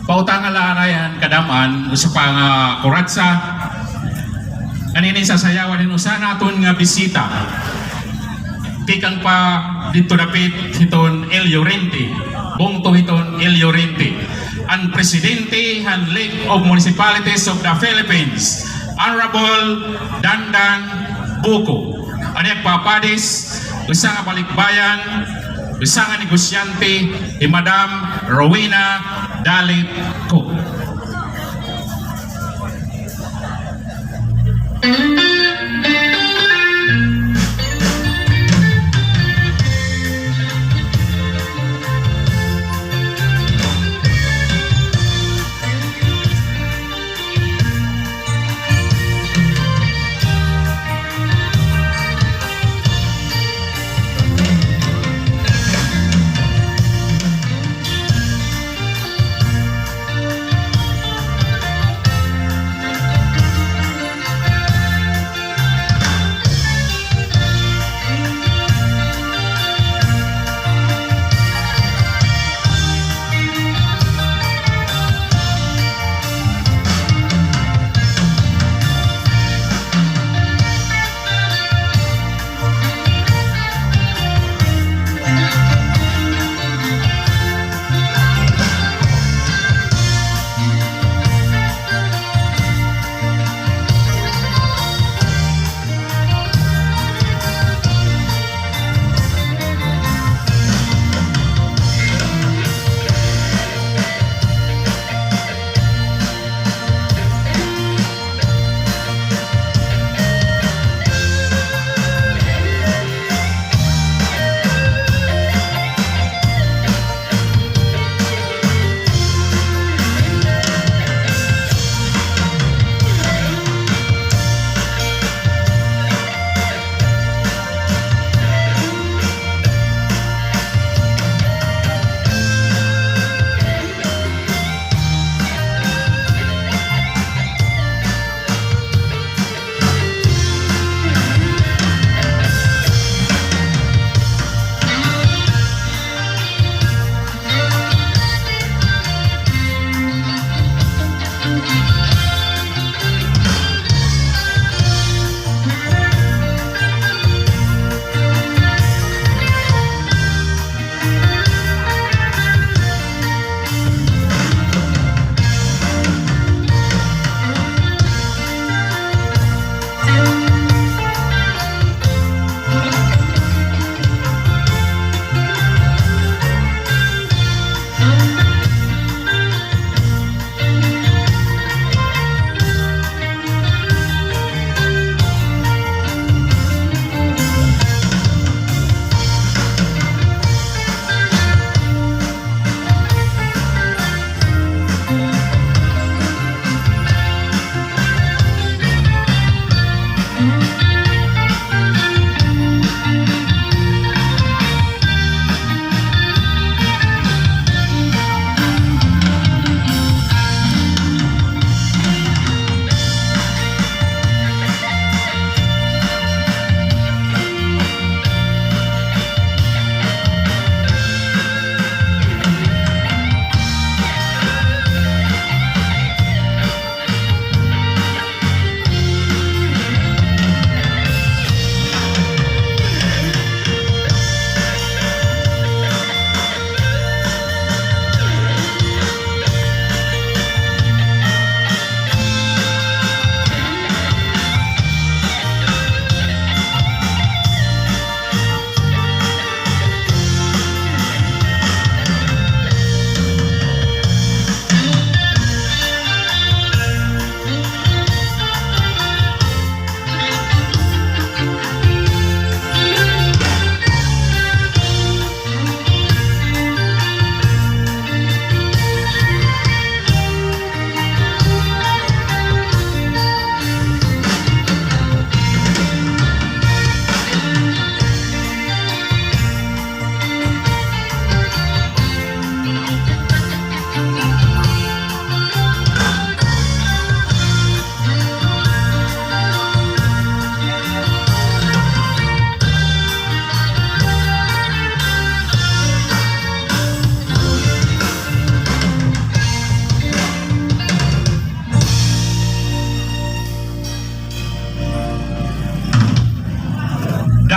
pautang alarayan kadaman usa pa nga kuratsa kanini sa sayawan din usa naton nga bisita pikang pa dito dapit hiton El Llorente bungto hiton El Llorente ang presidente han League of Municipalities of the Philippines Honorable Dandan Buko anek papadis usa nga balikbayan usa nga negosyante ni Madam Rowena Dalit Cook.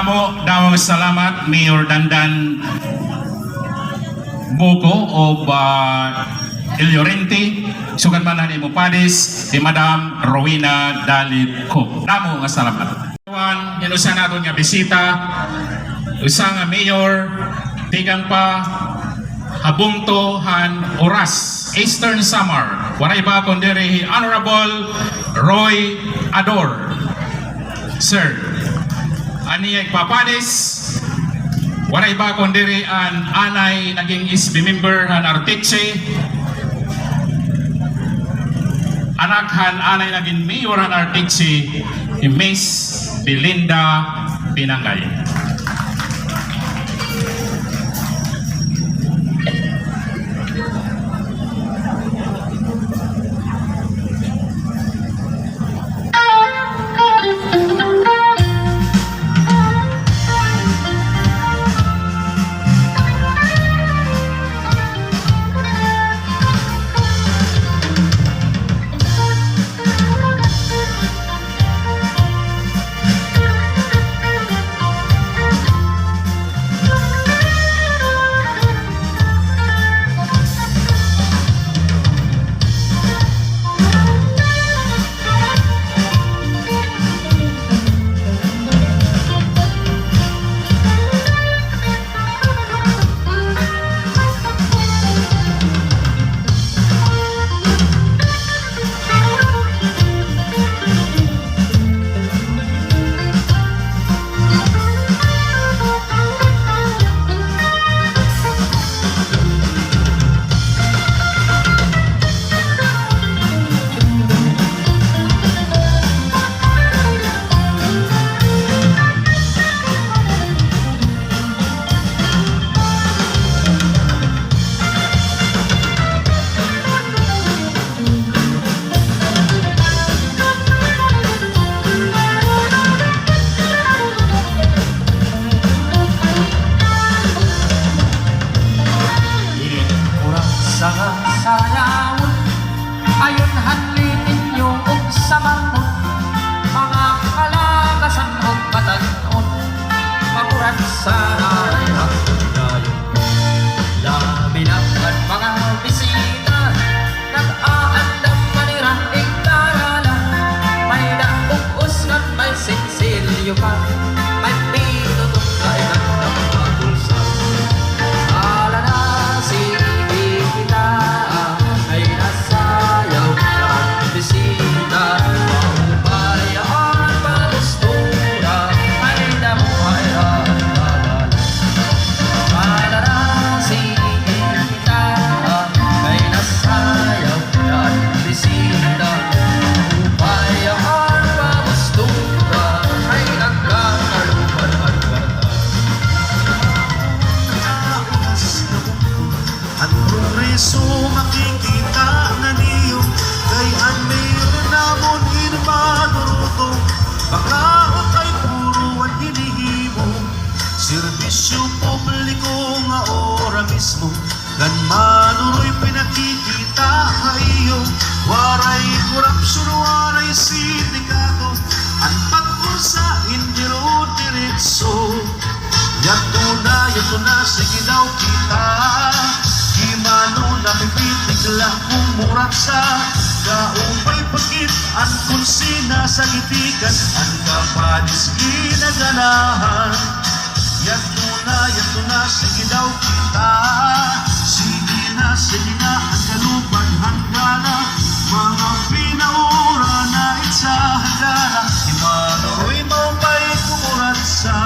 Damo salamat Mayor Dandan Boko o El Llorente, sugan man ni mo Padis, di Madam Rowena Dalit Cook. Damo nga salamat. Inusan natin nga bisita, usang nga mayor, tigang pa Habungto Han Oras, Eastern Samar. Waray ba kundiri Honorable Roy Ador. Sir, aniyay papadis, waray ba kundiri an anay naging SB member han Arteche, anak han anay naging mayor han Arteche, ni Miss Belinda Pinangay. Ayon hanlitin yung samang mga kalakasan ng batanon, makurat sa ay hanggang labi ng mga bisita, nag-aandam manirang iktarala, may daugos ng may sinsilyo pa, may pinutong sa ilang ng mga bulsa. Ala na si kita ay nasayaw ng bisita, maupayaan palustura ay damuhay ang bagal. Ala na si kita ay nasayaw ng bisita, maupayaan palustura ay nagkakalupan at batal. At progreso makikita na niyo, gayan mayroon namon inmaduruto, pagkaot ay puro at hinihimo, serbisyo publiko nga ora mismo, gan manuroy pinakikita kayo, waray korupsyon, waray sindikato, ang pag-usa hindi ro diretso. Yato na, sige daw kita, himano na pipitigla kumurat sa kaupay pagkit, ang kunsina sa gitikan, ang kapadis ginaganahan. Yato na, sige daw kita, sige na, ang kalupan hanggana, mga pinaura na itsahagana, himano rin mo pa'y kumurat sa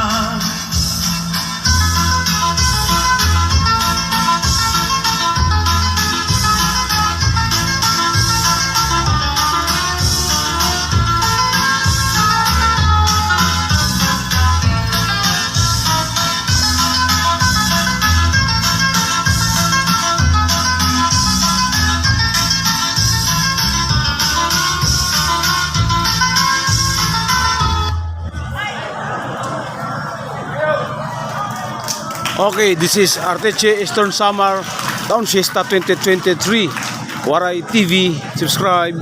Okay, this is Arteche Eastern Samar Town Fiesta 2023. Waray TV, subscribe.